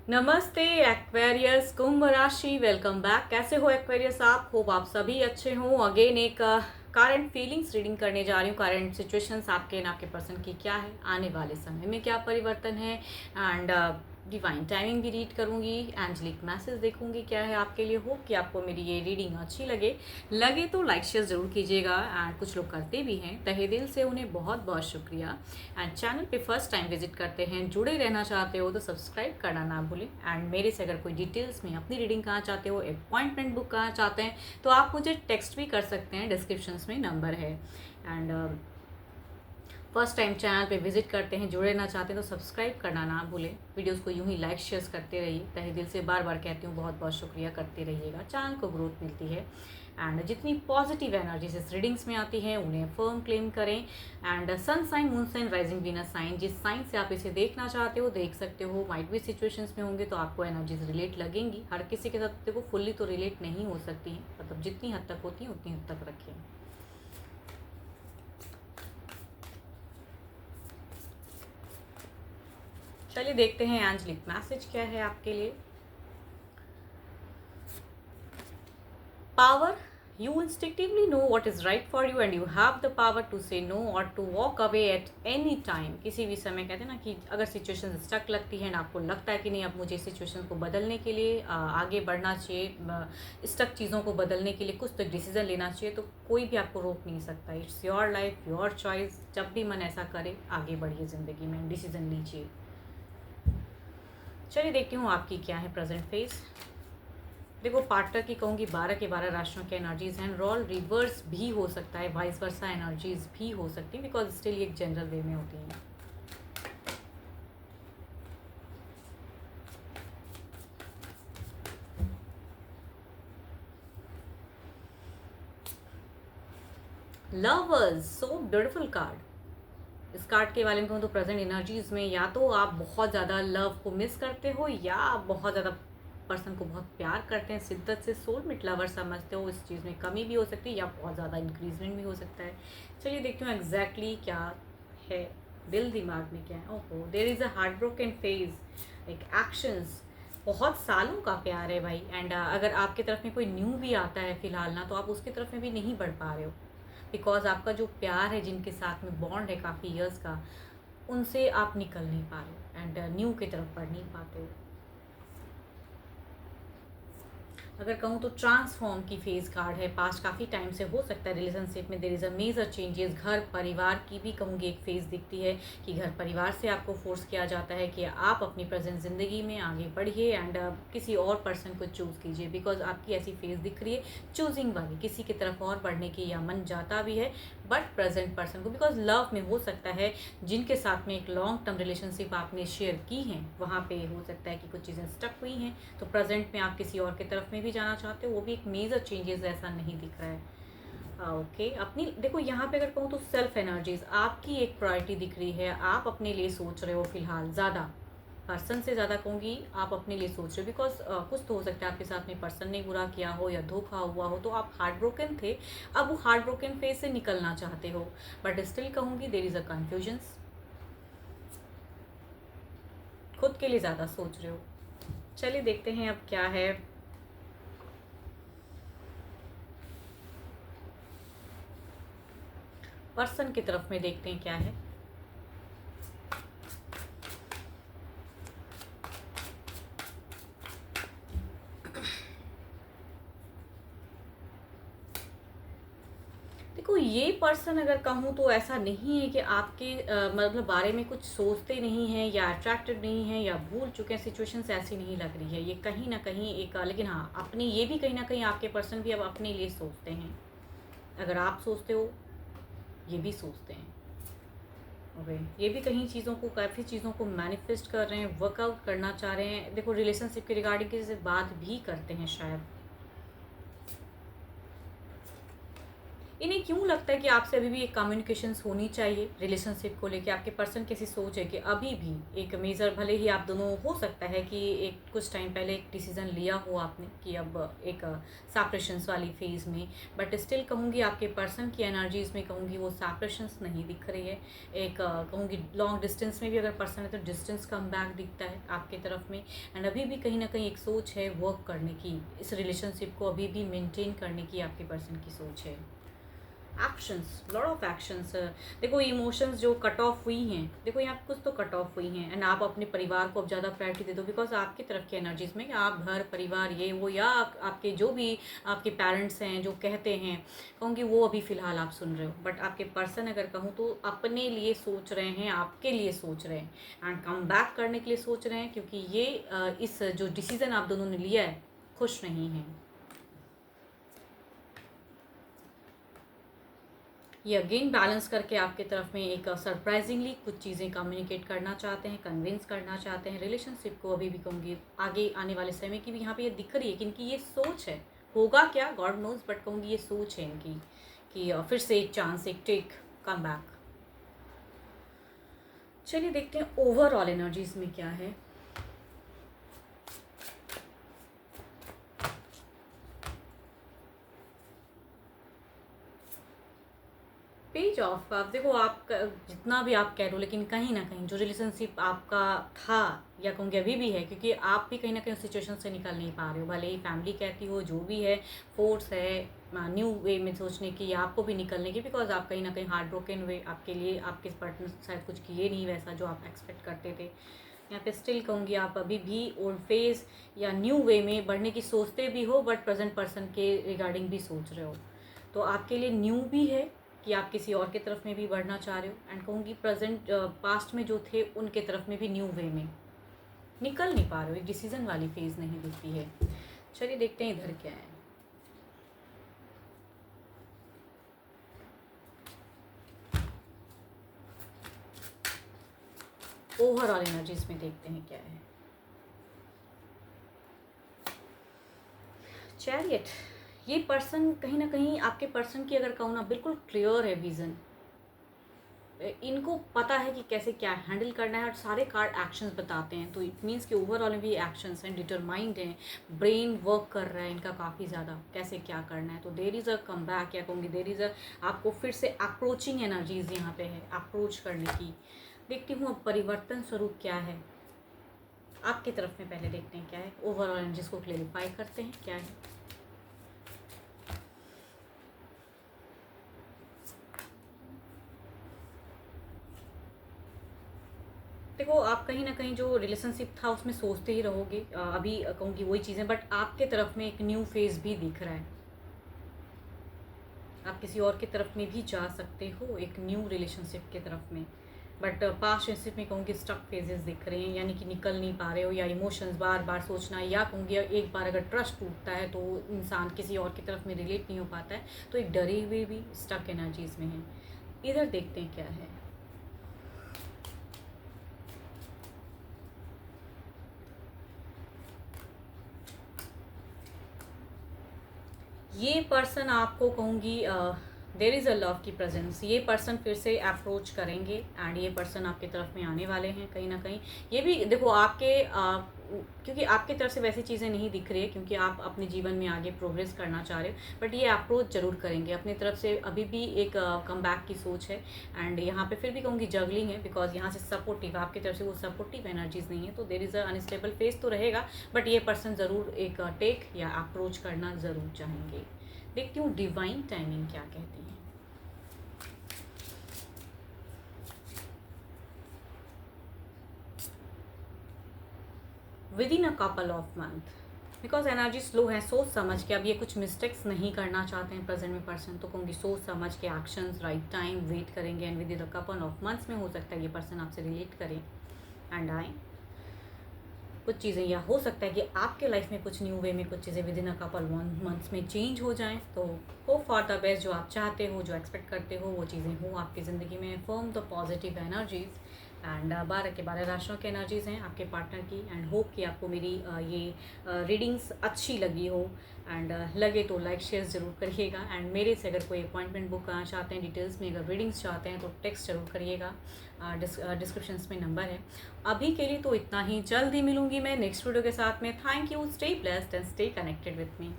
नमस्ते एक्वेरियस कुंभ राशि, welcome back. कैसे हो एक्वेरियस आप? होप आप सभी अच्छे हो। अगेन एक करंट फीलिंग्स रीडिंग करने जा रही हूँ। करंट सिचुएशंस आपके एंड आपके पर्सन की क्या है, आने वाले समय में क्या परिवर्तन है, एंड डिवाइन टाइमिंग भी रीड करूँगी, एंजलिक मैसेज देखूंगी क्या है आपके लिए। होप कि आपको मेरी ये रीडिंग अच्छी लगे तो लाइक शेयर ज़रूर कीजिएगा। एंड कुछ लोग करते भी हैं, तहे दिल से उन्हें बहुत बहुत शुक्रिया। एंड चैनल पे फर्स्ट टाइम विजिट करते हैं, जुड़े रहना चाहते हो तो सब्सक्राइब करना ना भूलें। एंड मेरे से अगर कोई डिटेल्स में अपनी रीडिंग कहाँ चाहते हो, अपॉइंटमेंट बुक कहाँ चाहते हैं, तो आप मुझे टेक्स्ट भी कर सकते हैं, डिस्क्रिप्शन में नंबर है। एंड फर्स्ट टाइम चैनल पे विजिट करते हैं, जुड़े रहना चाहते हैं तो सब्सक्राइब करना ना भूलें। वीडियोस को यूं ही लाइक शेयर करते रहिए। तहे दिल से बार बार कहती हूँ, बहुत बहुत शुक्रिया करते रहिएगा, चैनल को ग्रोथ मिलती है। एंड जितनी पॉजिटिव एनर्जीज इस रीडिंग्स में आती हैं उन्हें फर्म क्लेम करें। And sun sign, moon sign, rising Venus sign, जिस साइन से आप इसे देखना चाहते हो देख सकते हो। माइट भी सिचुएशंस में होंगे तो आपको एनर्जीज रिलेट लगेंगी। हर किसी के साथ देखो फुल्ली तो रिलेट नहीं हो सकती हैं, मतलब जितनी हद तक होती हैं उतनी हद तक रखें। चलिए देखते हैं एंजलिक मैसेज क्या है आपके लिए। Power, you instinctively know what is right for you and you have the power to say no or to walk away at any time। किसी भी समय कहते हैं ना कि अगर सिचुएशन स्टक लगती है ना, आपको लगता है कि नहीं अब मुझे सिचुएशन को बदलने के लिए आगे बढ़ना चाहिए, स्टक चीज़ों को बदलने के लिए कुछ तो डिसीजन लेना चाहिए, तो कोई भी आपको रोक नहीं सकता। It's your life, your choice. जब भी मन ऐसा करे आगे बढ़िए ज़िंदगी में, डिसीजन लीजिए। चलिए देखती हूँ आपकी क्या है प्रेजेंट फेस। देखो पार्टनर की कहूँगी 12 के 12 राशियों के एनर्जीज हैं। रोल रिवर्स भी हो सकता है, वाइस वर्सा एनर्जीज भी हो सकती हैं, बिकॉज स्टिल एक जनरल वे में होती हैं। Lovers, so beautiful card. इस कार्ड के बारे में कहूँ तो प्रेजेंट एनर्जीज में या तो आप बहुत ज़्यादा लव को मिस करते हो, या आप बहुत ज़्यादा पर्सन को बहुत प्यार करते हैं, शिद्दत से सोलमेट लवर समझते हो। इस चीज़ में कमी भी हो सकती है या बहुत ज़्यादा इंक्रीजमेंट भी हो सकता है। चलिए देखती हूँ एग्जैक्टली क्या है, दिल दिमाग में क्या है। ओहो, there is a heart broken phase, like actions. बहुत सालों का प्यार है भाई। एंड अगर आपकी तरफ में कोई न्यू भी आता है फिलहाल ना, तो आप उसकी तरफ में भी नहीं बढ़ पा रहे हो, बिकॉज आपका जो प्यार है, जिनके साथ में बॉन्ड है काफ़ी ईयर्स का, उनसे आप निकल नहीं पा रहे हो एंड न्यू की तरफ बढ़ नहीं पाते हो। अगर कहूँ तो ट्रांसफॉर्म की फेज कार्ड है। पास्ट काफ़ी टाइम से हो सकता है रिलेशनशिप में there is a major changes. घर परिवार की भी कहूँगी एक फेज दिखती है कि घर परिवार से आपको फोर्स किया जाता है कि आप अपनी प्रेजेंट ज़िंदगी में आगे बढ़िए एंड किसी और पर्सन को चूज़ कीजिए, बिकॉज आपकी ऐसी फेज दिख रही है चूजिंग वाली, किसी की तरफ और बढ़ने की या मन जाता भी है, बट प्रेजेंट पर्सन को, बिकॉज लव में हो सकता है जिनके साथ में एक लॉन्ग टर्म रिलेशनशिप आपने शेयर की हैं, वहाँ पे हो सकता है कि कुछ चीज़ें स्टक हुई हैं, तो प्रेजेंट में आप किसी और की तरफ में भी जाना चाहते हो। वो भी एक मेजर चेंजेस ऐसा नहीं दिख रहा है। ओके, अपनी देखो यहाँ पे अगर कहूँ तो सेल्फ एनर्जीज आपकी एक प्रायोरिटी दिख रही है। आप अपने लिए सोच रहे हो फिलहाल, ज़्यादा पर्सन से ज़्यादा कहूँगी आप अपने लिए सोच रहे हो, बिकॉज कुछ तो हो सकता है आपके साथ में पर्सन ने बुरा किया हो या धोखा हुआ हो, तो आप हार्ट ब्रोकन थे, अब वो हार्ट ब्रोकन फेज से निकलना चाहते हो, बट स्टिल कहूँगी देर इज़ अ कन्फ्यूजन्स। खुद के लिए ज़्यादा सोच रहे हो। चलिए देखते हैं अब क्या है। पर्सन की तरफ में देखते हैं क्या है। देखो ये पर्सन अगर कहूँ तो ऐसा नहीं है कि आपके मतलब बारे में कुछ सोचते नहीं हैं या अट्रैक्टेड नहीं है या भूल चुके हैं। सिचुएशंस ऐसी नहीं लग रही है, ये कहीं ना कहीं एक लेकिन हाँ अपनी ये भी कहीं ना कहीं आपके पर्सन भी अब अपने लिए सोचते हैं। अगर आप सोचते हो ये भी सोचते हैं। ओके, ये भी कहीं चीज़ों को, काफ़ी चीज़ों को मैनिफेस्ट कर रहे हैं, वर्कआउट करना चाह रहे हैं। देखो रिलेशनशिप के रिगार्डिंग किसी से बात भी करते हैं शायद। इन्हें क्यों लगता है कि आपसे अभी भी एक कम्युनिकेशंस होनी चाहिए रिलेशनशिप को लेके? आपके पर्सन कैसी सोच है कि अभी भी एक मेजर, भले ही आप दोनों हो सकता है कि एक कुछ टाइम पहले एक डिसीजन लिया हो आपने कि अब एक सेपरेशंस वाली फेज़ में, बट स्टिल कहूँगी आपके पर्सन की एनर्जीज में कहूँगी वो सेपरेशंस नहीं दिख रही है। एक कहूँगी लॉन्ग डिस्टेंस में भी अगर पर्सन है तो डिस्टेंस कम बैक दिखता है आपके तरफ में। एंड अभी भी कहीं ना कहीं एक सोच है वर्क करने की, इस रिलेशनशिप को अभी भी मेंटेन करने की आपके पर्सन की सोच है। Actions, lot of actions. देखो इमोशंस जो कट ऑफ हुई हैं, देखो यहाँ कुछ तो कट ऑफ हुई हैं, एंड आप अपने परिवार को अब ज़्यादा प्रायोरिटी दे दो, बिकॉज आपकी तरफ की एनर्जीज में आप घर परिवार ये वो, या आपके जो भी आपके पेरेंट्स हैं जो कहते हैं, कहूँगी वो अभी फ़िलहाल आप सुन रहे हो, बट आपके पर्सन अगर कहूँ तो अपने लिए सोच रहे हैं, आपके लिए सोच रहे हैं, एंड कम बैक करने के लिए सोच रहे हैं, क्योंकि ये इस जो डिसीज़न आप दोनों ने लिया है खुश नहीं हैं। ये अगेन बैलेंस करके आपके तरफ में एक सरप्राइजिंगली कुछ चीज़ें कम्युनिकेट करना चाहते हैं, कन्विंस करना चाहते हैं रिलेशनशिप को। अभी भी कहूँगी आगे आने वाले समय की भी यहाँ पे ये दिख रही है कि इनकी ये सोच है, होगा क्या गॉड नोज, बट कहूँगी ये सोच है इनकी कि फिर से एक चांस, एक टेक, कम बैक। चलिए देखते हैं ओवरऑल एनर्जीज में क्या है। पेज ऑफ कप, देखो आप जितना भी आप कह लो, लेकिन कहीं ना कहीं जो रिलेशनशिप आपका था या कहूँगी अभी भी है, क्योंकि आप भी कहीं ना कहीं उस सिचुएशन से निकल नहीं पा रहे हो, भले ही फैमिली कहती हो जो भी है, फोर्स है न्यू वे में सोचने की या आपको भी निकलने की, बिकॉज आप कहीं ना कहीं हार्ट ब्रोकन हुए, आपके लिए आपके पार्टनर शायद कुछ किए नहीं वैसा जो आप एक्सपेक्ट करते थे। यहाँ पे स्टिल कहूँगी आप अभी भी ओल्ड फेज या न्यू वे में बढ़ने की सोचते भी हो, बट प्रेजेंट पर्सन के रिगार्डिंग भी सोच रहे हो, तो आपके लिए न्यू भी है कि आप किसी और के तरफ में भी बढ़ना चाह रहे हो, एंड कहूँगी प्रेजेंट पास्ट में जो थे उनके तरफ में भी न्यू वे में निकल नहीं पा रहे हो, एक डिसीजन वाली फेज नहीं दिखती है। चलिए देखते हैं इधर क्या है। ओवरऑल एनर्जीज में देखते हैं क्या है। चैरियट, ये पर्सन कहीं ना कहीं आपके पर्सन की अगर कहूँ ना बिल्कुल क्लियर है विजन, इनको पता है कि कैसे क्या हैंडल करना है, और सारे कार्ड एक्शंस बताते हैं, तो इट मीन्स कि ओवरऑल में भी एक्शंस हैं, डिटरमाइंड हैं, ब्रेन वर्क कर रहा है इनका काफ़ी ज़्यादा कैसे क्या करना है। तो देर इज़ अ कम बैक, या कहूँगी देर इज़ अ आपको फिर से अप्रोचिंग एनर्जीज यहाँ पे है, अप्रोच करने की। देखती हूँ अब परिवर्तन स्वरूप क्या है आपकी तरफ में, पहले देखते हैं क्या है। ओवरऑल एनर्जीज को क्लेरिफाई करते हैं क्या है। देखो आप कहीं ना कहीं जो रिलेशनशिप था उसमें सोचते ही रहोगे, अभी कहूँगी वही चीज़ें, बट आपके तरफ में एक न्यू फेज भी दिख रहा है, आप किसी और की तरफ में भी जा सकते हो एक न्यू रिलेशनशिप के तरफ में, बट पास्ट रिलेशनशिप में कहूँगी स्टक फेजेस दिख रहे हैं, यानी कि निकल नहीं पा रहे हो, या इमोशंस बार बार सोचना, या कहूँगी एक बार अगर ट्रस्ट टूटता है तो इंसान किसी और की तरफ में रिलेट नहीं हो पाता है, तो एक डरे हुए भी स्टक एनर्जीज में है। इधर देखते हैं क्या है। ये पर्सन आपको कहूँगी देर इज़ अ लव की प्रेजेंस, ये पर्सन फिर से अप्रोच करेंगे, एंड ये पर्सन आपकी तरफ में आने वाले हैं कहीं ना कहीं। ये भी देखो आपके क्योंकि आपकी तरफ से वैसी चीज़ें नहीं दिख रही है, क्योंकि आप अपने जीवन में आगे प्रोग्रेस करना चाह रहे हो, बट ये अप्रोच जरूर करेंगे अपनी तरफ से। अभी भी एक कम बैक की सोच है, एंड यहाँ पे फिर भी कहूँगी जगलिंग है, बिकॉज यहाँ से सपोर्टिव आपकी तरफ से वो सपोर्टिव एनर्जीज नहीं है, तो देर इज़ अ अनस्टेबल फेस तो रहेगा, बट ये पर्सन ज़रूर एक टेक या अप्रोच करना ज़रूर चाहेंगे। देखती हूँ डिवाइन टाइमिंग क्या कहती है। With in a couple of month, because energy slow है, सोच समझ के, अब ये कुछ मिस्टेक्स नहीं करना चाहते हैं प्रेजेंट में पर्सन, तो कहूँगी सोच समझ के एक्शंस, राइट टाइम वेट करेंगे, and with in a couple of months में हो सकता है ये पर्सन आपसे रिलेट करें एंड आए कुछ चीज़ें, या हो सकता है कि आपके लाइफ में कुछ न्यू वे में कुछ चीज़ें with in a couple months में चेंज हो जाएं, तो होप फॉर द बेस्ट, जो आप चाहते हो, जो एक्सपेक्ट करते हो वो चीज़ें हो आपकी ज़िंदगी में। Form the positive energies and 12 के 12 राशियों की एनर्जीज़ हैं आपके पार्टनर की। एंड होप कि आपको मेरी ये रीडिंग्स अच्छी लगी हो। एंड लगे तो लाइक शेयर ज़रूर करिएगा। एंड मेरे से अगर कोई अपॉइंटमेंट बुक करना चाहते हैं, डिटेल्स में अगर रीडिंग्स चाहते हैं तो टेक्स्ट ज़रूर करिएगा। डिस्क्रिप्शंस में नंबर है। अभी के लिए तो इतना ही, जल्द ही मिलूंगी मैं नेक्स्ट वीडियो के साथ में। Thank you, stay blessed and stay connected with me.